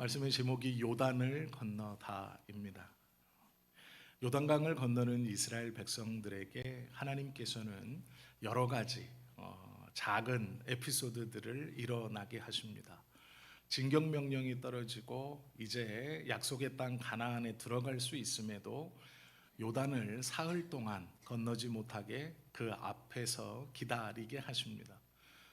말씀의 제목이 요단을 건너다입니다. 요단강을 건너는 이스라엘 백성들에게 하나님께서는 여러 가지 작은 에피소드들을 일어나게 하십니다. 진격 명령이 떨어지고 이제 약속의 땅 가나안에 들어갈 수 있음에도 요단을 사흘 동안 건너지 못하게 그 앞에서 기다리게 하십니다.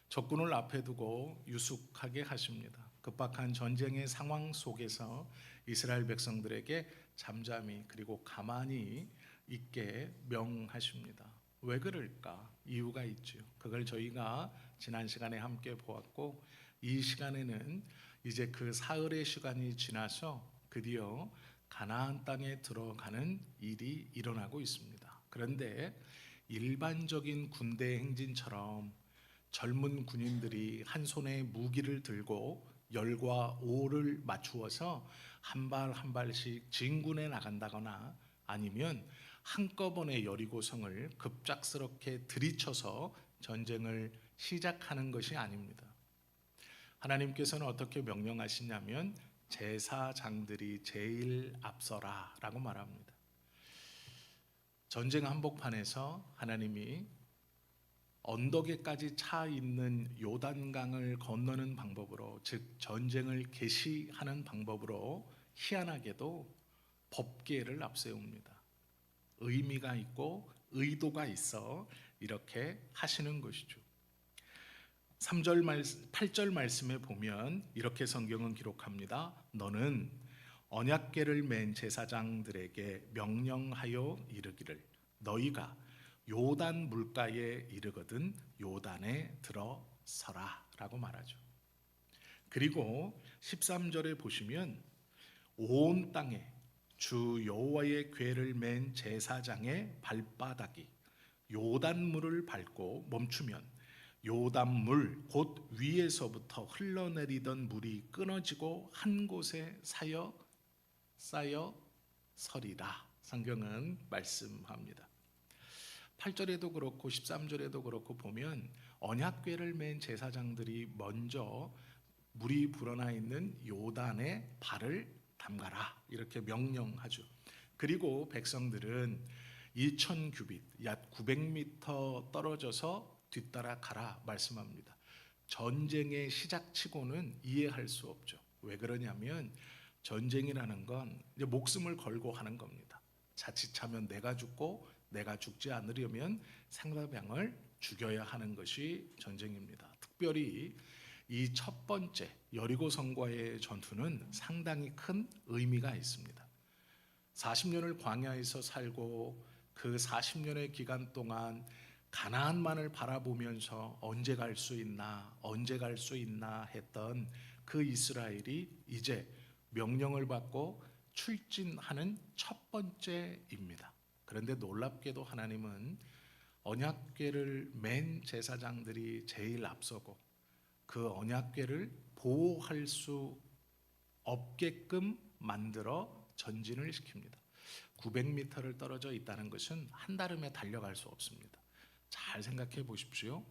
적군을 앞에 두고 유숙하게 하십니다. 급박한 전쟁의 상황 속에서 이스라엘 백성들에게 잠잠히 그리고 가만히 있게 명하십니다. 왜 그럴까? 이유가 있죠. 그걸 저희가 지난 시간에 함께 보았고, 이 시간에는 이제 그 사흘의 시간이 지나서 드디어 가나안 땅에 들어가는 일이 일어나고 있습니다. 그런데 일반적인 군대 행진처럼 젊은 군인들이 한 손에 무기를 들고 열과 오를 맞추어서 한 발 한 발씩 진군해 나간다거나 아니면 한꺼번에 여리고성을 급작스럽게 들이쳐서 전쟁을 시작하는 것이 아닙니다. 하나님께서는 어떻게 명령하시냐면 제사장들이 제일 앞서라 라고 말합니다. 전쟁 한복판에서 하나님이 언덕에까지 차 있는 요단강을 건너는 방법으로, 즉 전쟁을 개시하는 방법으로 희한하게도 법궤를 앞세웁니다. 의미가 있고 의도가 있어 이렇게 하시는 것이죠. 8절 말씀에 보면 이렇게 성경은 기록합니다. 너는 언약궤를 맨 제사장들에게 명령하여 이르기를 너희가 요단 물가에 이르거든 요단에 들어서라 라고 말하죠. 그리고 13절에 보시면 온 땅에 주 여호와의 궤를 맨 제사장의 발바닥이 요단물을 밟고 멈추면 요단물 곧 위에서부터 흘러내리던 물이 끊어지고 한 곳에 쌓여 서리라. 성경은 말씀합니다. 8절에도 그렇고 13절에도 그렇고 보면 언약궤를 맨 제사장들이 먼저 물이 불어나 있는 요단에 발을 담가라 이렇게 명령하죠. 그리고 백성들은 2000규빗 약 900m 떨어져서 뒤따라 가라 말씀합니다. 전쟁의 시작치고는 이해할 수 없죠. 왜 그러냐면 전쟁이라는 건 이제 목숨을 걸고 하는 겁니다. 자칫하면 내가 죽고 내가 죽지 않으려면 상대방을 죽여야 하는 것이 전쟁입니다. 특별히 이 첫 번째 여리고성과의 전투는 상당히 큰 의미가 있습니다. 40년을 광야에서 살고 그 40년의 기간 동안 가나안만을 바라보면서 언제 갈 수 있나 했던 그 이스라엘이 이제 명령을 받고 출진하는 첫 번째입니다. 그런데 놀랍게도 하나님은 언약궤를 맨 제사장들이 제일 앞서고 그 언약궤를 보호할 수 없게끔 만들어 전진을 시킵니다. 900m를 떨어져 있다는 것은 한달음에 달려갈 수 없습니다. 잘 생각해 보십시오.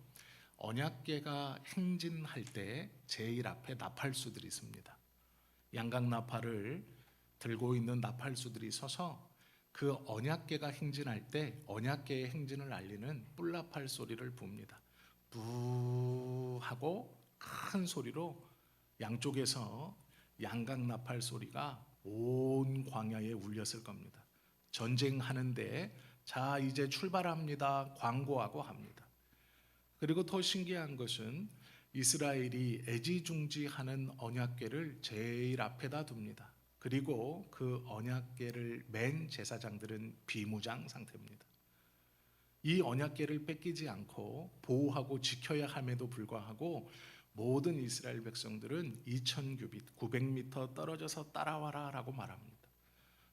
언약궤가 행진할 때 제일 앞에 나팔수들이 있습니다. 양각 나팔을 들고 있는 나팔수들이 서서 그 언약궤가 행진할 때 언약궤의 행진을 알리는 뿔나팔 소리를 붑니다. 부 하고 큰 소리로 양쪽에서 양각 나팔 소리가 온 광야에 울렸을 겁니다. 전쟁하는데 자 이제 출발합니다 광고하고 합니다. 그리고 더 신기한 것은 이스라엘이 애지중지하는 언약궤를 제일 앞에다 둡니다. 그리고 그 언약궤를 맨 제사장들은 비무장 상태입니다. 이 언약궤를 뺏기지 않고 보호하고 지켜야 함에도 불구하고 모든 이스라엘 백성들은 2000규빗 900m 떨어져서 따라와라 라고 말합니다.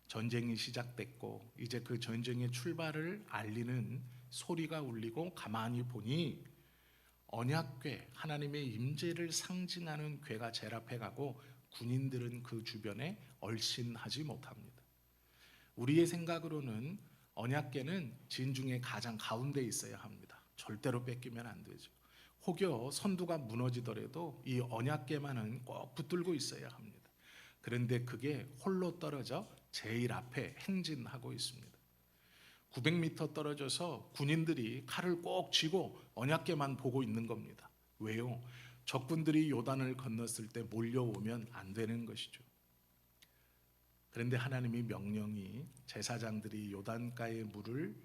전쟁이 시작됐고 이제 그 전쟁의 출발을 알리는 소리가 울리고 가만히 보니 언약궤 하나님의 임재를 상징하는 궤가 제일 앞에 가고 군인들은 그 주변에 얼씬하지 못합니다. 우리의 생각으로는 언약궤는 진중의 가장 가운데 있어야 합니다. 절대로 뺏기면 안 되죠. 혹여 선두가 무너지더라도 이 언약궤만은 꼭 붙들고 있어야 합니다. 그런데 그게 홀로 떨어져 제일 앞에 행진하고 있습니다. 900m 떨어져서 군인들이 칼을 꼭 쥐고 언약궤만 보고 있는 겁니다. 왜요? 적군들이 요단을 건넜을 때 몰려오면 안 되는 것이죠. 그런데 하나님의 명령이 제사장들이 요단가의 물을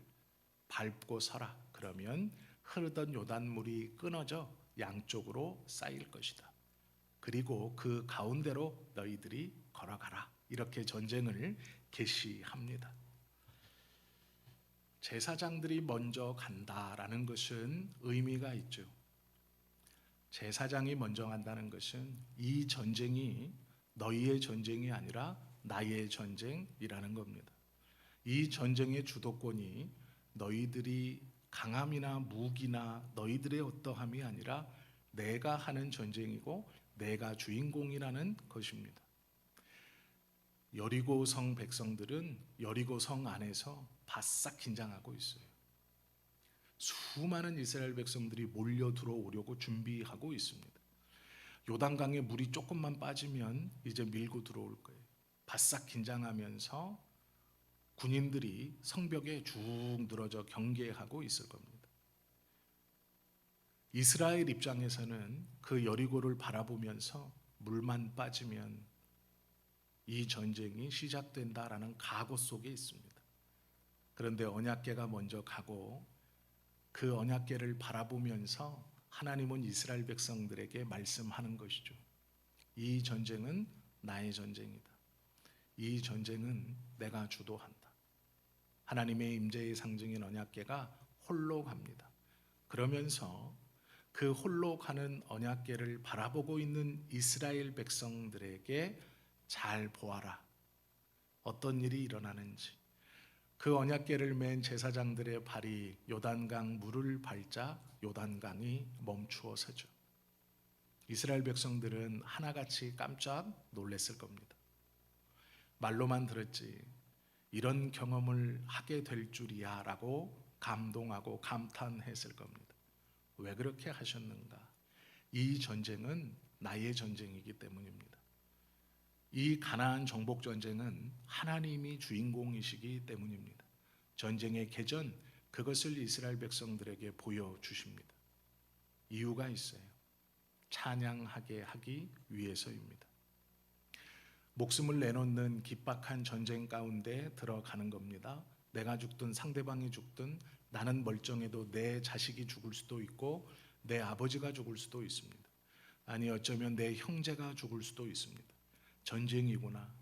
밟고 서라. 그러면 흐르던 요단물이 끊어져 양쪽으로 쌓일 것이다. 그리고 그 가운데로 너희들이 걸어가라. 이렇게 전쟁을 개시합니다. 제사장들이 먼저 간다라는 것은 의미가 있죠. 제사장이 먼저 간다는 것은 이 전쟁이 너희의 전쟁이 아니라 나의 전쟁이라는 겁니다. 이 전쟁의 주도권이 너희들이 강함이나 무기나 너희들의 어떠함이 아니라 내가 하는 전쟁이고 내가 주인공이라는 것입니다. 여리고성 백성들은 여리고성 안에서 바싹 긴장하고 있어요. 수많은 이스라엘 백성들이 몰려 들어오려고 준비하고 있습니다. 요단강에 물이 조금만 빠지면 이제 밀고 들어올 거예요. 바싹 긴장하면서 군인들이 성벽에 쭉 늘어져 경계하고 있을 겁니다. 이스라엘 입장에서는 그 여리고를 바라보면서 물만 빠지면 이 전쟁이 시작된다라는 각오 속에 있습니다. 그런데 언약궤가 먼저 가고 그 언약궤를 바라보면서 하나님은 이스라엘 백성들에게 말씀하는 것이죠. 이 전쟁은 나의 전쟁이다. 이 전쟁은 내가 주도한다. 하나님의 임재의 상징인 언약궤가 홀로 갑니다. 그러면서 그 홀로 가는 언약궤를 바라보고 있는 이스라엘 백성들에게 잘 보아라. 어떤 일이 일어나는지. 그 언약궤를 맨 제사장들의 발이 요단강 물을 밟자 요단강이 멈추어 서죠. 이스라엘 백성들은 하나같이 깜짝 놀랐을 겁니다. 말로만 들었지 이런 경험을 하게 될 줄이야 라고 감동하고 감탄했을 겁니다. 왜 그렇게 하셨는가? 이 전쟁은 나의 전쟁이기 때문입니다. 이 가나안 정복 전쟁은 하나님이 주인공이시기 때문입니다. 전쟁의 개전 그것을 이스라엘 백성들에게 보여주십니다. 이유가 있어요. 찬양하게 하기 위해서입니다. 목숨을 내놓는 긴박한 전쟁 가운데 들어가는 겁니다. 내가 죽든 상대방이 죽든 나는 멀쩡해도 내 자식이 죽을 수도 있고 내 아버지가 죽을 수도 있습니다. 아니 어쩌면 내 형제가 죽을 수도 있습니다. 전쟁이구나.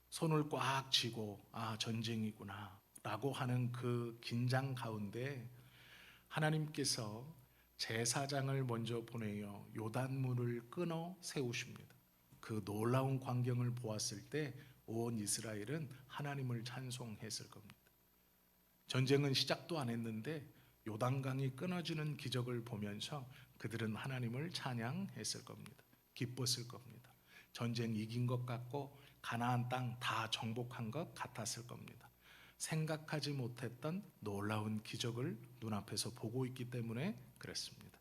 손을 꽉 쥐고 전쟁이구나 라고 하는 그 긴장 가운데 하나님께서 제사장을 먼저 보내어 요단물을 끊어 세우십니다. 그 놀라운 광경을 보았을 때 온 이스라엘은 하나님을 찬송했을 겁니다. 전쟁은 시작도 안 했는데 요단강이 끊어지는 기적을 보면서 그들은 하나님을 찬양했을 겁니다. 기뻤을 겁니다. 전쟁 이긴 것 같고 가나안 땅 다 정복한 것 같았을 겁니다. 생각하지 못했던 놀라운 기적을 눈앞에서 보고 있기 때문에 그렇습니다.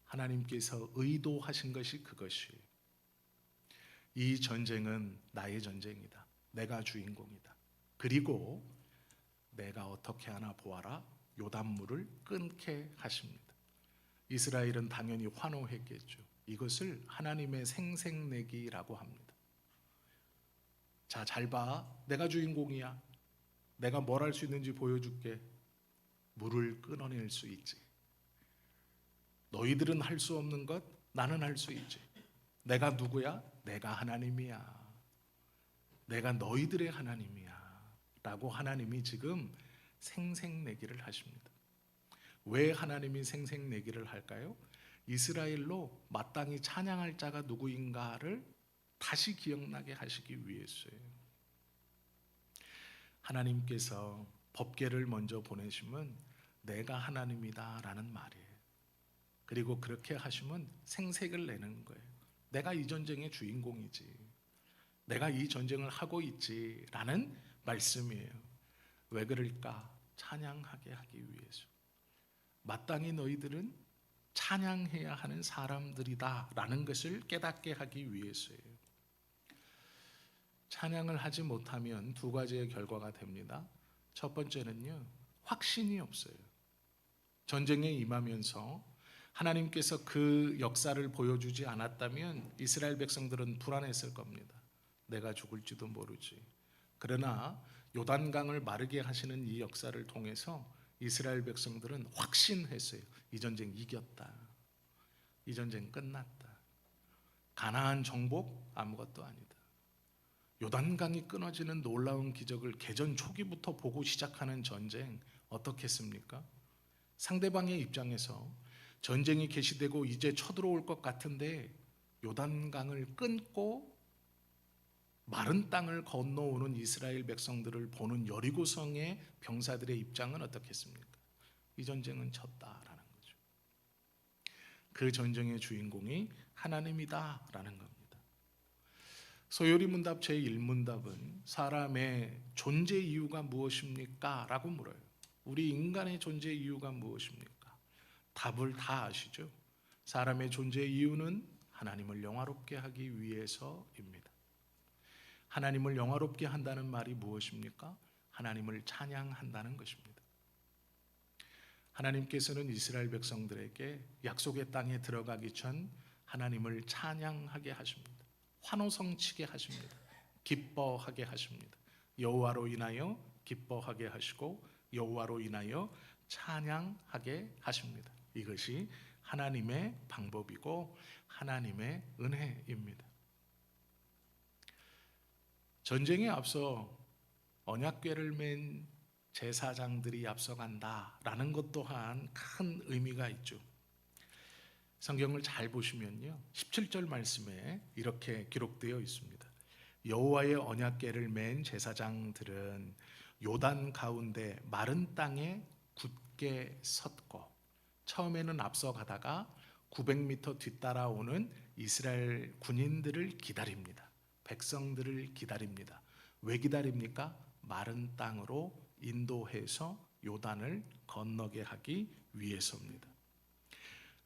하나님께서 의도하신 것이 그것이에요. 이 전쟁은 나의 전쟁이다. 내가 주인공이다. 그리고 내가 어떻게 하나 보아라. 요단물을 끊게 하십니다. 이스라엘은 당연히 환호했겠죠. 이것을 하나님의 생색내기라고 합니다. 자, 잘 봐. 내가 주인공이야. 내가 뭘 할 수 있는지 보여줄게. 물을 끊어낼 수 있지. 너희들은 할 수 없는 것 나는 할 수 있지. 내가 누구야? 내가 하나님이야. 내가 너희들의 하나님이야 라고 하나님이 지금 생색내기를 하십니다. 왜 하나님이 생색내기를 할까요? 이스라엘로 마땅히 찬양할 자가 누구인가를 다시 기억나게 하시기 위해서예요. 하나님께서 법궤를 먼저 보내시면 내가 하나님이다 라는 말이에요. 그리고 그렇게 하시면 생색을 내는 거예요. 내가 이 전쟁의 주인공이지. 내가 이 전쟁을 하고 있지 라는 말씀이에요. 왜 그럴까? 찬양하게 하기 위해서. 마땅히 너희들은 찬양해야 하는 사람들이다 라는 것을 깨닫게 하기 위해서예요. 찬양을 하지 못하면 두 가지의 결과가 됩니다. 첫 번째는요, 확신이 없어요. 전쟁에 임하면서 하나님께서 그 역사를 보여주지 않았다면 이스라엘 백성들은 불안했을 겁니다. 내가 죽을지도 모르지. 그러나 요단강을 마르게 하시는 이 역사를 통해서 이스라엘 백성들은 확신했어요. 이 전쟁 이겼다. 이 전쟁 끝났다. 가나안 정복 아무것도 아니다. 요단강이 끊어지는 놀라운 기적을 개전 초기부터 보고 시작하는 전쟁 어떻겠습니까? 상대방의 입장에서 전쟁이 개시되고 이제 쳐들어올 것 같은데 요단강을 끊고 마른 땅을 건너오는 이스라엘 백성들을 보는 여리고성의 병사들의 입장은 어떻겠습니까? 이 전쟁은 졌다라는 거죠. 그 전쟁의 주인공이 하나님이다라는 겁니다. 소요리 문답 제1문답은 사람의 존재 이유가 무엇입니까? 라고 물어요. 우리 인간의 존재 이유가 무엇입니까? 답을 다 아시죠? 사람의 존재 이유는 하나님을 영화롭게 하기 위해서입니다. 하나님을 영화롭게 한다는 말이 무엇입니까? 하나님을 찬양한다는 것입니다. 하나님께서는 이스라엘 백성들에게 약속의 땅에 들어가기 전 하나님을 찬양하게 하십니다. 환호성 치게 하십니다. 기뻐하게 하십니다. 여호와로 인하여 기뻐하게 하시고 여호와로 인하여 찬양하게 하십니다. 이것이 하나님의 방법이고 하나님의 은혜입니다. 전쟁에 앞서 언약궤를 맨 제사장들이 앞서간다라는 것 또한 큰 의미가 있죠. 성경을 잘 보시면요, 17절 말씀에 이렇게 기록되어 있습니다. 여호와의 언약궤를 맨 제사장들은 요단 가운데 마른 땅에 굳게 섰고, 처음에는 앞서가다가 900m 뒤따라오는 이스라엘 군인들을 기다립니다. 백성들을 기다립니다. 왜 기다립니까? 마른 땅으로 인도해서 요단을 건너게 하기 위해서입니다.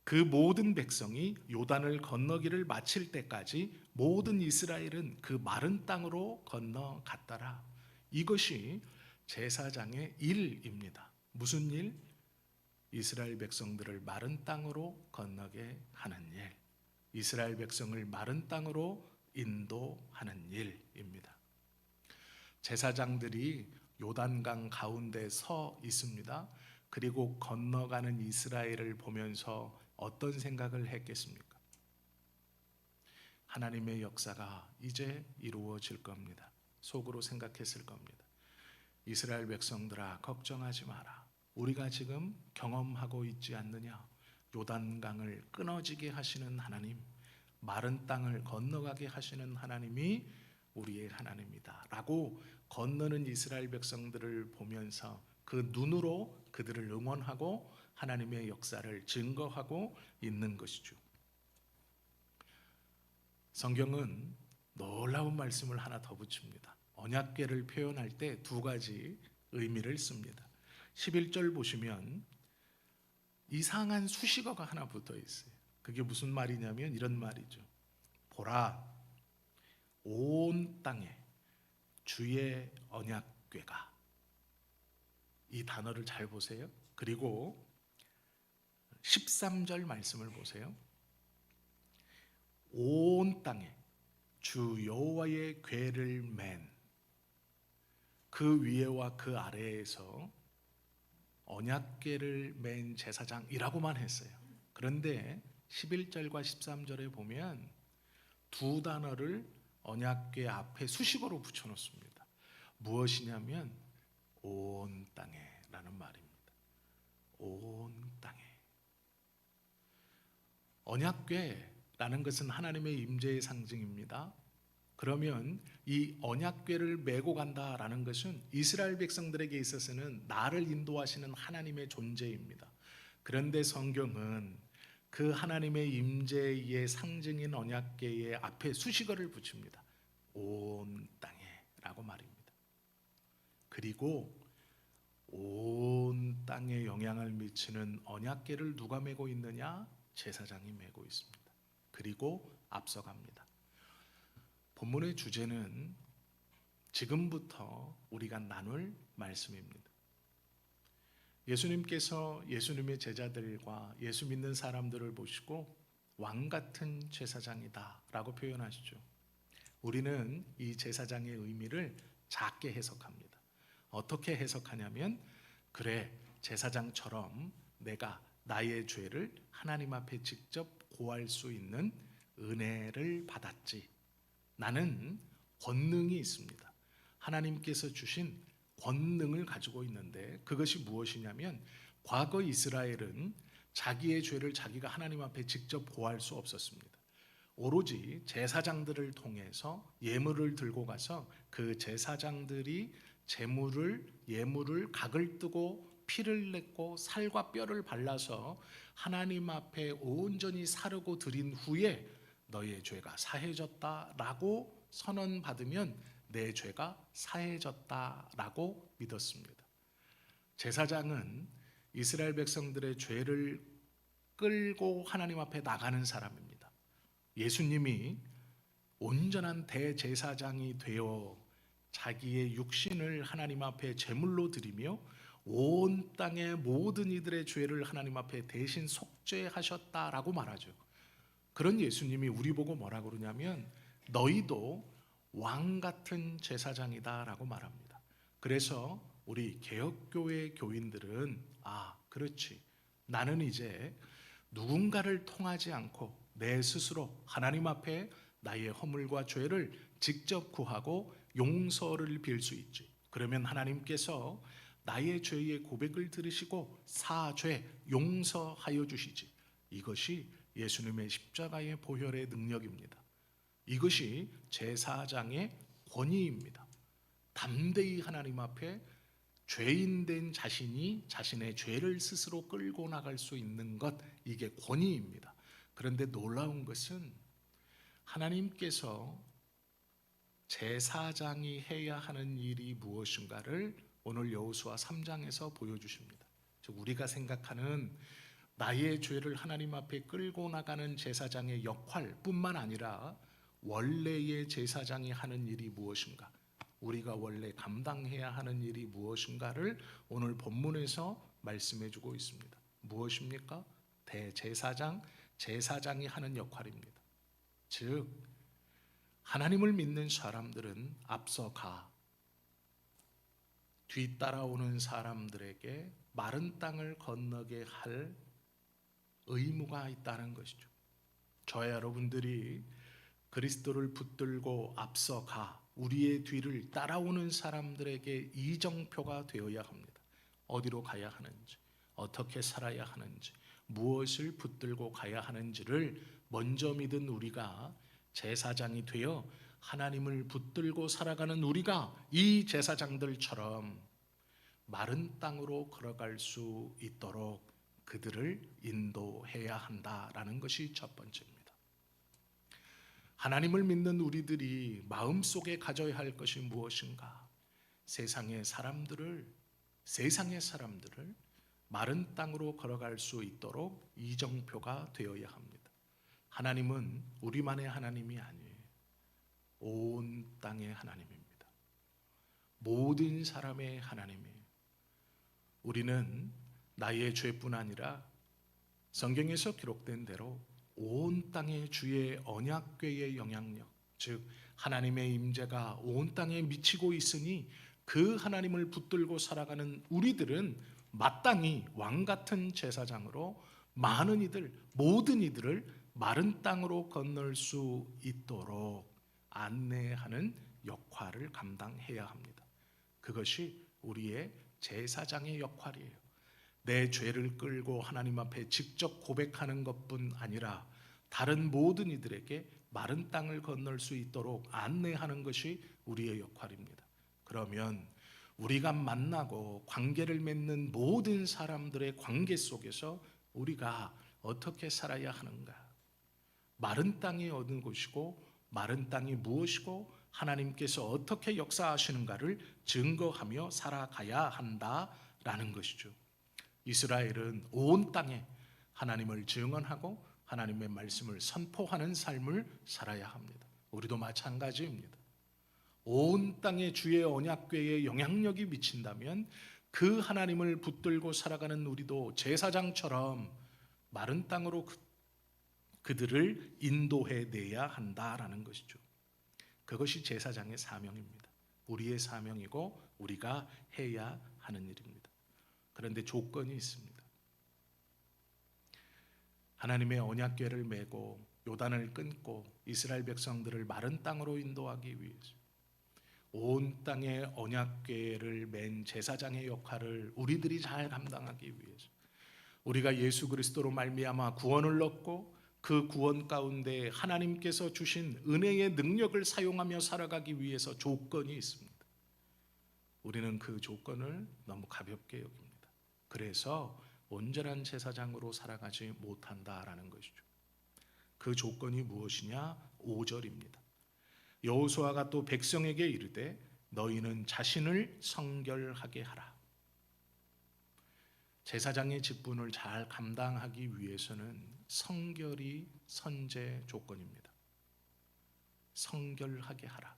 그 모든 백성이 요단을 건너기를 마칠 때까지 모든 이스라엘은 그 마른 땅으로 건너갔더라. 이것이 제사장의 일입니다. 무슨 일? 이스라엘 백성들을 마른 땅으로 건너게 하는 일, 이스라엘 백성을 마른 땅으로 인도하는 일입니다. 제사장들이 요단강 가운데 서 있습니다. 그리고 건너가는 이스라엘을 보면서 어떤 생각을 했겠습니까? 하나님의 역사가 이제 이루어질 겁니다. 속으로 생각했을 겁니다. 이스라엘 백성들아, 걱정하지 마라. 우리가 지금 경험하고 있지 않느냐? 요단강을 끊어지게 하시는 하나님, 마른 땅을 건너가게 하시는 하나님이 우리의 하나님이다 라고 건너는 이스라엘 백성들을 보면서 그 눈으로 그들을 응원하고 하나님의 역사를 증거하고 있는 것이죠. 성경은 놀라운 말씀을 하나 더 붙입니다. 언약궤를 표현할 때 두 가지 의미를 씁니다. 11절 보시면 이상한 수식어가 하나 붙어 있어요. 그게 무슨 말이냐면 이런 말이죠. 보라, 온 땅에 주의 언약궤가. 이 단어를 잘 보세요. 그리고 13절 말씀을 보세요. 온 땅에 주 여호와의 궤를 맨 그 위에와 그 아래에서 언약궤를 맨 제사장이라고만 했어요. 그런데 11절과 13절에 보면 두 단어를 언약궤 앞에 수식어로 붙여놓습니다. 무엇이냐면 온 땅에 라는 말입니다. 온 땅에. 언약궤라는 것은 하나님의 임재의 상징입니다. 그러면 이 언약궤를 메고 간다라는 것은 이스라엘 백성들에게 있어서는 나를 인도하시는 하나님의 존재입니다. 그런데 성경은 그 하나님의 임재의 상징인 언약궤의 앞에 수식어를 붙입니다. 온 땅에라고 말입니다. 그리고 온 땅에 영향을 미치는 언약궤를 누가 메고 있느냐? 제사장이 메고 있습니다. 그리고 앞서갑니다. 본문의 주제는 지금부터 우리가 나눌 말씀입니다. 예수님께서 예수님의 제자들과 예수 믿는 사람들을 보시고 왕 같은 제사장이다 라고 표현하시죠. 우리는 이 제사장의 의미를 작게 해석합니다. 어떻게 해석하냐면, 그래, 제사장처럼 내가 나의 죄를 하나님 앞에 직접 고할 수 있는 은혜를 받았지. 나는 권능이 있습니다. 하나님께서 주신 권능을 가지고 있는데, 그것이 무엇이냐면, 과거 이스라엘은 자기의 죄를 자기가 하나님 앞에 직접 고할 수 없었습니다. 오로지 제사장들을 통해서 예물을 들고 가서 그 제사장들이 예물을 각을 뜨고 피를 냈고 살과 뼈를 발라서 하나님 앞에 온전히 사르고 드린 후에 너의 죄가 사해졌다라고 선언받으면 내 죄가 사해졌다라고 믿었습니다. 제사장은 이스라엘 백성들의 죄를 끌고 하나님 앞에 나가는 사람입니다. 예수님이 온전한 대제사장이 되어 자기의 육신을 하나님 앞에 제물로 드리며 온 땅의 모든 이들의 죄를 하나님 앞에 대신 속죄하셨다라고 말하죠. 그런 예수님이 우리 보고 뭐라고 그러냐면, 너희도 왕 같은 제사장이다라고 말합니다. 그래서 우리 개혁교회 교인들은, 그렇지, 나는 이제 누군가를 통하지 않고 내 스스로 하나님 앞에 나의 허물과 죄를 직접 구하고 용서를 빌 수 있지. 그러면 하나님께서 나의 죄의 고백을 들으시고 사죄, 용서하여 주시지. 이것이 예수님의 십자가의 보혈의 능력입니다. 이것이 제사장의 권위입니다. 담대히 하나님 앞에 죄인된 자신이 자신의 죄를 스스로 끌고 나갈 수 있는 것, 이게 권위입니다. 그런데 놀라운 것은 하나님께서 제사장이 해야 하는 일이 무엇인가를 오늘 여호수아 3장에서 보여주십니다. 즉, 우리가 생각하는 나의 죄를 하나님 앞에 끌고 나가는 제사장의 역할뿐만 아니라 원래의 제사장이 하는 일이 무엇인가, 우리가 원래 감당해야 하는 일이 무엇인가를 오늘 본문에서 말씀해 주고 있습니다. 무엇입니까? 대제사장, 제사장이 하는 역할입니다. 즉, 하나님을 믿는 사람들은 앞서가 뒤따라오는 사람들에게 마른 땅을 건너게 할 의무가 있다는 것이죠. 저와 여러분들이 그리스도를 붙들고 앞서가 우리의 뒤를 따라오는 사람들에게 이정표가 되어야 합니다. 어디로 가야 하는지, 어떻게 살아야 하는지, 무엇을 붙들고 가야 하는지를 먼저 믿은 우리가 제사장이 되어 하나님을 붙들고 살아가는 우리가 이 제사장들처럼 마른 땅으로 걸어갈 수 있도록 그들을 인도해야 한다라는 것이 첫 번째입니다. 하나님을 믿는 우리들이 마음속에 가져야 할 것이 무엇인가? 세상의 사람들을 마른 땅으로 걸어갈 수 있도록 이정표가 되어야 합니다. 하나님은 우리만의 하나님이 아니에요. 온 땅의 하나님입니다. 모든 사람의 하나님이에요. 우리는 나의 죄뿐 아니라 성경에서 기록된 대로 온 땅의 주의 언약궤의 영향력, 즉 하나님의 임재가 온 땅에 미치고 있으니 그 하나님을 붙들고 살아가는 우리들은 마땅히 왕 같은 제사장으로 많은 이들, 모든 이들을 마른 땅으로 건널 수 있도록 안내하는 역할을 감당해야 합니다. 그것이 우리의 제사장의 역할이에요. 내 죄를 끌고 하나님 앞에 직접 고백하는 것뿐 아니라 다른 모든 이들에게 마른 땅을 건널 수 있도록 안내하는 것이 우리의 역할입니다. 그러면 우리가 만나고 관계를 맺는 모든 사람들의 관계 속에서 우리가 어떻게 살아야 하는가? 마른 땅이 어느 곳이고 마른 땅이 무엇이고 하나님께서 어떻게 역사하시는가를 증거하며 살아가야 한다라는 것이죠. 이스라엘은 온 땅에 하나님을 증언하고 하나님의 말씀을 선포하는 삶을 살아야 합니다. 우리도 마찬가지입니다. 온 땅에 주의 언약궤에 영향력이 미친다면 그 하나님을 붙들고 살아가는 우리도 제사장처럼 마른 땅으로 그들을 인도해 내야 한다라는 것이죠. 그것이 제사장의 사명입니다. 우리의 사명이고 우리가 해야 하는 일입니다. 그런데 조건이 있습니다. 하나님의 언약궤를 메고 요단을 끊고 이스라엘 백성들을 마른 땅으로 인도하기 위해서 온 땅에 언약궤를 맨 제사장의 역할을 우리들이 잘 감당하기 위해서 우리가 예수 그리스도로 말미암아 구원을 얻고 그 구원 가운데 하나님께서 주신 은혜의 능력을 사용하며 살아가기 위해서 조건이 있습니다. 우리는 그 조건을 너무 가볍게 여깁니다. 그래서 온전한 제사장으로 살아가지 못한다라는 것이죠. 그 조건이 무엇이냐? 5절입니다. 여호수아가 또 백성에게 이르되 너희는 자신을 성결하게 하라. 제사장의 직분을 잘 감당하기 위해서는 성결이 선제 조건입니다. 성결하게 하라.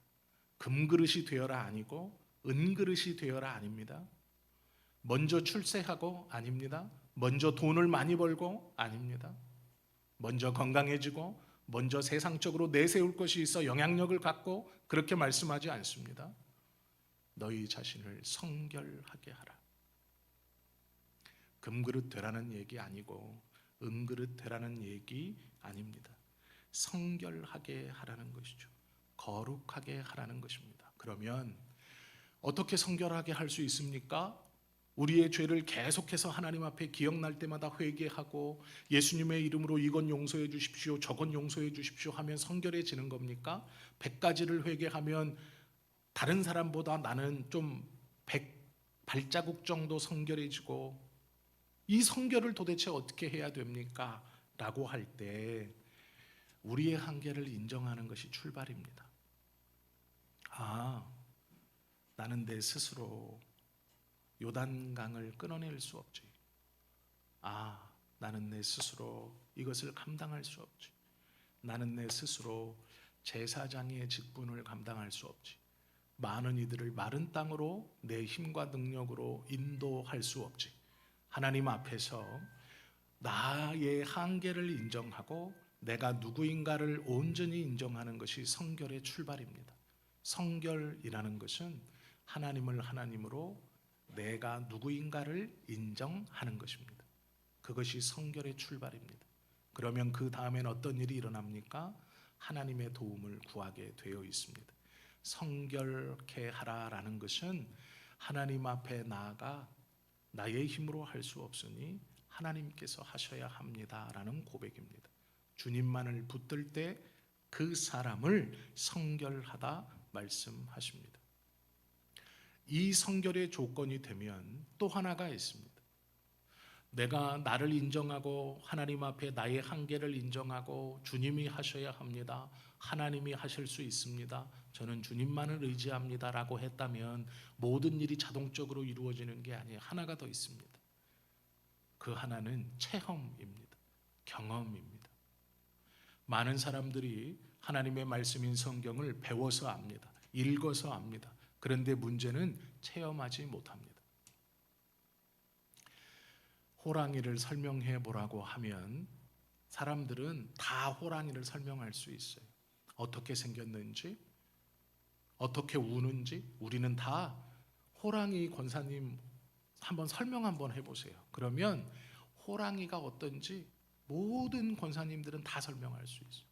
금그릇이 되어라 아니고 은그릇이 되어라 아닙니다. 먼저 출세하고 아닙니다. 먼저 돈을 많이 벌고 아닙니다. 먼저 건강해지고 먼저 세상적으로 내세울 것이 있어 영향력을 갖고 그렇게 말씀하지 않습니다. 너희 자신을 성결하게 하라. 금그릇 되라는 얘기 아니고 은그릇 되라는 얘기 아닙니다. 성결하게 하라는 것이죠. 거룩하게 하라는 것입니다. 그러면 어떻게 성결하게 할 수 있습니까? 우리의 죄를 계속해서 하나님 앞에 기억날 때마다 회개하고 예수님의 이름으로 이건 용서해 주십시오, 저건 용서해 주십시오 하면 성결해지는 겁니까? 100가지를 회개하면 다른 사람보다 나는 좀 100발자국 정도 성결해지고 이 성결을 도대체 어떻게 해야 됩니까? 라고 할 때 우리의 한계를 인정하는 것이 출발입니다. 나는 내 스스로 요단강을 끊어낼 수 없지. 나는 내 스스로 이것을 감당할 수 없지. 나는 내 스스로 제사장의 직분을 감당할 수 없지. 많은 이들을 마른 땅으로 내 힘과 능력으로 인도할 수 없지. 하나님 앞에서 나의 한계를 인정하고 내가 누구인가를 온전히 인정하는 것이 성결의 출발입니다. 성결이라는 것은 하나님을 하나님으로 내가 누구인가를 인정하는 것입니다. 그것이 성결의 출발입니다. 그러면 그 다음엔 어떤 일이 일어납니까? 하나님의 도움을 구하게 되어 있습니다. 성결케 하라라는 것은 하나님 앞에 나아가 나의 힘으로 할 수 없으니 하나님께서 하셔야 합니다라는 고백입니다. 주님만을 붙들 때 그 사람을 성결하다 말씀하십니다. 이 성결의 조건이 되면 또 하나가 있습니다. 내가 나를 인정하고 하나님 앞에 나의 한계를 인정하고 주님이 하셔야 합니다. 하나님이 하실 수 있습니다. 저는 주님만을 의지합니다 라고 했다면 모든 일이 자동적으로 이루어지는 게 아니에요. 하나가 더 있습니다. 그 하나는 체험입니다. 경험입니다. 많은 사람들이 하나님의 말씀인 성경을 배워서 압니다. 읽어서 압니다. 그런데 문제는 체험하지 못합니다. 호랑이를 설명해 보라고 하면 사람들은 다 호랑이를 설명할 수 있어요. 어떻게 생겼는지, 어떻게 우는지 우리는 다 호랑이 권사님 한번 설명 한번 해보세요. 그러면 호랑이가 어떤지 모든 권사님들은 다 설명할 수 있어요.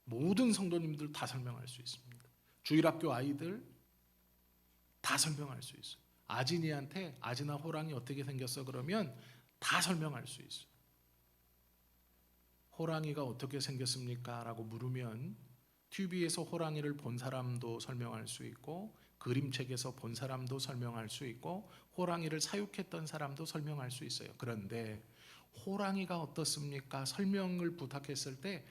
모든 성도님들 다 설명할 수 있습니다. 주일학교 아이들 다 설명할 수 있어요. 아진이한테 아진아 호랑이 어떻게 생겼어? 그러면 다 설명할 수 있어요. 호랑이가 어떻게 생겼습니까? 라고 물으면 TV에서 호랑이를 본 사람도 설명할 수 있고 그림책에서 본 사람도 설명할 수 있고 호랑이를 사육했던 사람도 설명할 수 있어요. 그런데 호랑이가 어떻습니까? 설명을 부탁했을 때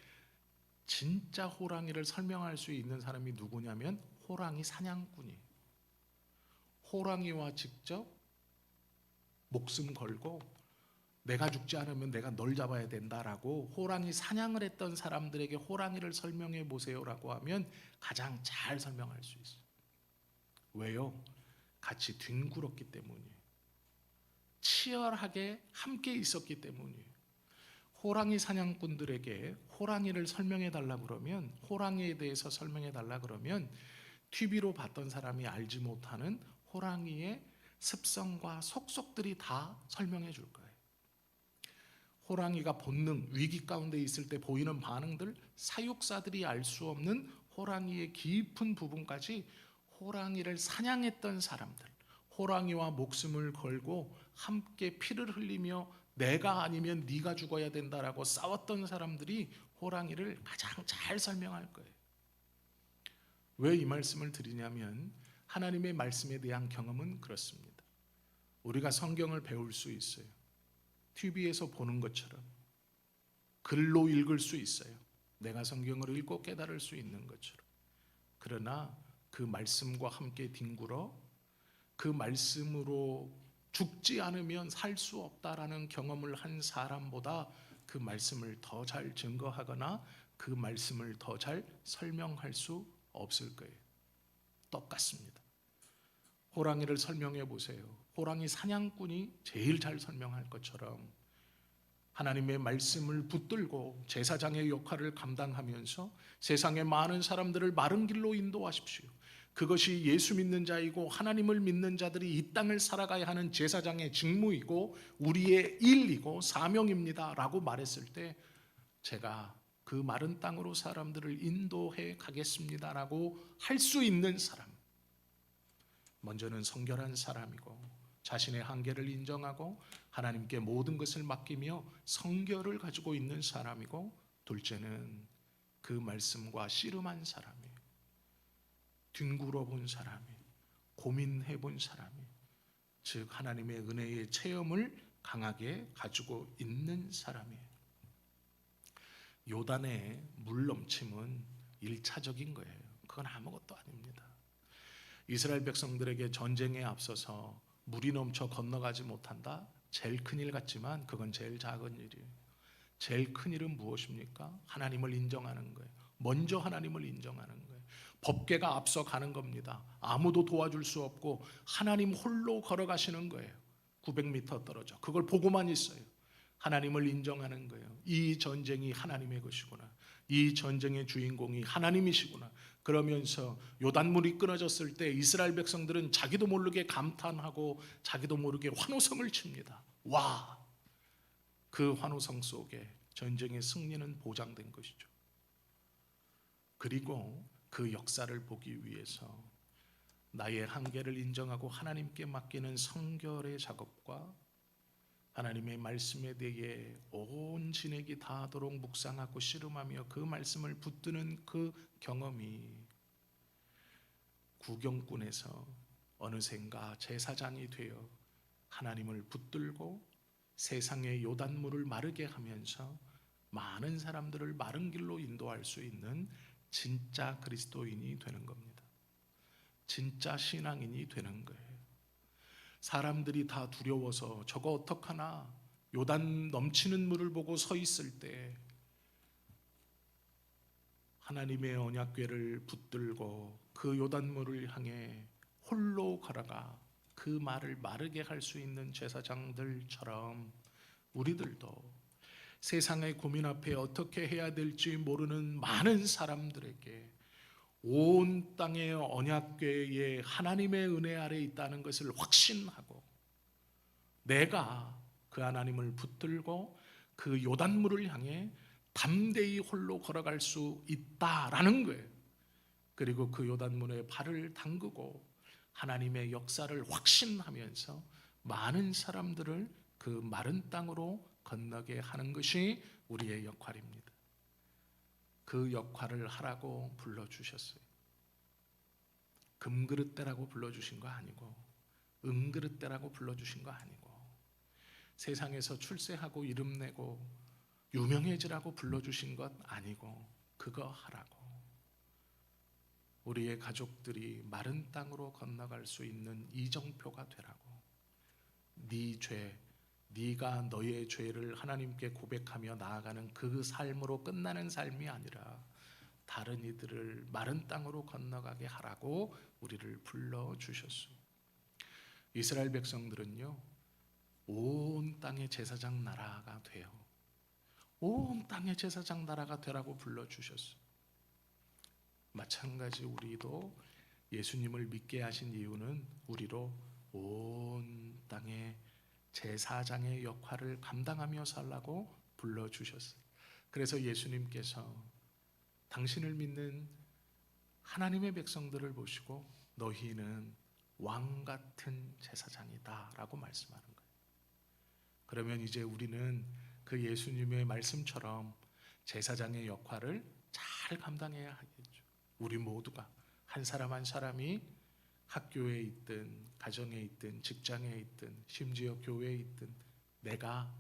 진짜 호랑이를 설명할 수 있는 사람이 누구냐면 호랑이 사냥꾼이에요. 호랑이와 직접 목숨 걸고 내가 죽지 않으면 내가 널 잡아야 된다라고 호랑이 사냥을 했던 사람들에게 호랑이를 설명해 보세요라고 하면 가장 잘 설명할 수 있어요. 왜요? 같이 뒹굴었기 때문이에요. 치열하게 함께 있었기 때문이에요. 호랑이 사냥꾼들에게 호랑이를 설명해 달라 그러면, 호랑이에 대해서 설명해 달라 그러면 TV로 봤던 사람이 알지 못하는 호랑이의 습성과 속속들이 다 설명해 줄 거예요. 호랑이가 본능, 위기 가운데 있을 때 보이는 반응들, 사육사들이 알 수 없는 호랑이의 깊은 부분까지 호랑이를 사냥했던 사람들, 호랑이와 목숨을 걸고 함께 피를 흘리며 내가 아니면 네가 죽어야 된다라고 싸웠던 사람들이 호랑이를 가장 잘 설명할 거예요. 왜 이 말씀을 드리냐면 하나님의 말씀에 대한 경험은 그렇습니다. 우리가 성경을 배울 수 있어요. TV에서 보는 것처럼 글로 읽을 수 있어요. 내가 성경을 읽고 깨달을 수 있는 것처럼. 그러나 그 말씀과 함께 뒹굴어 그 말씀으로 죽지 않으면 살 수 없다라는 경험을 한 사람보다 그 말씀을 더 잘 증거하거나 그 말씀을 더 잘 설명할 수 없을 거예요. 똑같습니다. 호랑이를 설명해 보세요. 호랑이 사냥꾼이 제일 잘 설명할 것처럼 하나님의 말씀을 붙들고 제사장의 역할을 감당하면서 세상의 많은 사람들을 마른 길로 인도하십시오. 그것이 예수 믿는 자이고 하나님을 믿는 자들이 이 땅을 살아가야 하는 제사장의 직무이고 우리의 일이고 사명입니다 라고 말했을 때 제가 그 마른 땅으로 사람들을 인도해 가겠습니다 라고 할 수 있는 사람, 먼저는 성결한 사람이고 자신의 한계를 인정하고 하나님께 모든 것을 맡기며 성결을 가지고 있는 사람이고, 둘째는 그 말씀과 씨름한 사람이에요. 뒹굴어 본 사람이, 고민해 본 사람이, 즉 하나님의 은혜의 체험을 강하게 가지고 있는 사람이에요. 요단의 물 넘침은 1차적인 거예요. 그건 아무것도 아닙니다. 이스라엘 백성들에게 전쟁에 앞서서 물이 넘쳐 건너가지 못한다? 제일 큰 일 같지만 그건 제일 작은 일이에요. 제일 큰 일은 무엇입니까? 하나님을 인정하는 거예요. 먼저 하나님을 인정하는 거예요. 법궤가 앞서 가는 겁니다. 아무도 도와줄 수 없고 하나님 홀로 걸어가시는 거예요. 900m 떨어져. 그걸 보고만 있어요. 하나님을 인정하는 거예요. 이 전쟁이 하나님의 것이구나. 이 전쟁의 주인공이 하나님이시구나. 그러면서 요단물이 끊어졌을 때 이스라엘 백성들은 자기도 모르게 감탄하고 자기도 모르게 환호성을 칩니다. 와! 그 환호성 속에 전쟁의 승리는 보장된 것이죠. 그리고 그 역사를 보기 위해서 나의 한계를 인정하고 하나님께 맡기는 성결의 작업과 하나님의 말씀에 대해 온 진액이 다하도록 묵상하고 씨름하며 그 말씀을 붙드는 그 경험이 구경꾼에서 어느샌가 제사장이 되어 하나님을 붙들고 세상의 요단물을 마르게 하면서 많은 사람들을 마른 길로 인도할 수 있는 진짜 그리스도인이 되는 겁니다. 진짜 신앙인이 되는 거예요. 사람들이 다 두려워서 저거 어떡하나 요단 넘치는 물을 보고 서 있을 때 하나님의 언약궤를 붙들고 그 요단물을 향해 홀로 걸어가 그 말을 마르게 할 수 있는 제사장들처럼 우리들도 세상의 고민 앞에 어떻게 해야 될지 모르는 많은 사람들에게 온 땅의 언약궤에 하나님의 은혜 아래 있다는 것을 확신하고 내가 그 하나님을 붙들고 그 요단물을 향해 담대히 홀로 걸어갈 수 있다라는 거예요. 그리고 그 요단물에 발을 담그고 하나님의 역사를 확신하면서 많은 사람들을 그 마른 땅으로 건너게 하는 것이 우리의 역할입니다. 그 역할을 하라고 불러주셨어요. 금그릇대라고 불러주신 거 아니고 은그릇대라고 불러주신 거 아니고 세상에서 출세하고 이름내고 유명해지라고 불러주신 것 아니고 그거 하라고. 우리의 가족들이 마른 땅으로 건너갈 수 있는 이정표가 되라고. 네 죄, 네가 너의 죄를 하나님께 고백하며 나아가는 그 삶으로 끝나는 삶이 아니라 다른 이들을 마른 땅으로 건너가게 하라고 우리를 불러주셨소. 이스라엘 백성들은요, 온 땅의 제사장 나라가 되어 온 땅의 제사장 나라가 되라고 불러주셨어. 마찬가지 우리도 예수님을 믿게 하신 이유는 우리로 온 땅의 제사장의 역할을 감당하며 살라고 불러주셨어요. 그래서 예수님께서 당신을 믿는 하나님의 백성들을 보시고 너희는 왕 같은 제사장이다 라고 말씀하는 거예요. 그러면 이제 우리는 그 예수님의 말씀처럼 제사장의 역할을 잘 감당해야 하겠죠. 우리 모두가 한 사람 한 사람이 학교에 있든 가정에 있든 직장에 있든 심지어 교회에 있든 내가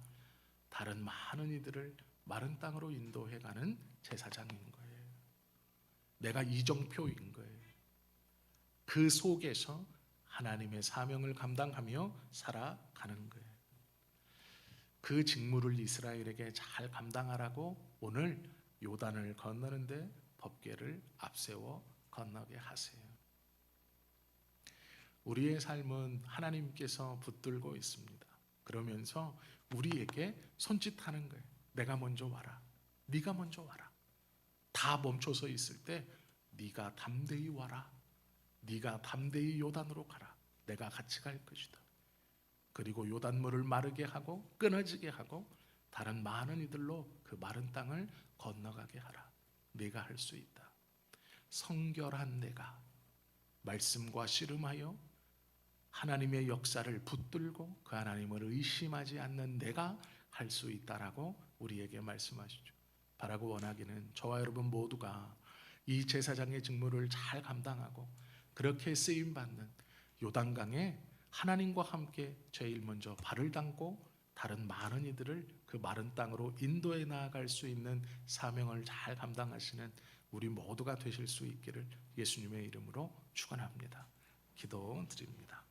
다른 많은 이들을 마른 땅으로 인도해가는 제사장인 거예요. 내가 이정표인 거예요. 그 속에서 하나님의 사명을 감당하며 살아가는 거예요. 그 직무를 이스라엘에게 잘 감당하라고 오늘 요단을 건너는데 법궤를 앞세워 건너게 하세요. 우리의 삶은 하나님께서 붙들고 있습니다. 그러면서 우리에게 손짓하는 거예요. 내가 먼저 와라. 네가 먼저 와라. 다 멈춰서 있을 때 네가 담대히 와라. 네가 담대히 요단으로 가라. 내가 같이 갈 것이다. 그리고 요단물을 마르게 하고 끊어지게 하고 다른 많은 이들로 그 마른 땅을 건너가게 하라. 네가 할 수 있다. 성결한 내가 말씀과 씨름하여 하나님의 역사를 붙들고 그 하나님을 의심하지 않는 내가 할 수 있다라고 우리에게 말씀하시죠. 바라고 원하기는 저와 여러분 모두가 이 제사장의 직무를 잘 감당하고 그렇게 쓰임받는 요단강에 하나님과 함께 제일 먼저 발을 담고 다른 많은 이들을 그 마른 땅으로 인도해 나아갈 수 있는 사명을 잘 감당하시는 우리 모두가 되실 수 있기를 예수님의 이름으로 축원합니다. 기도드립니다.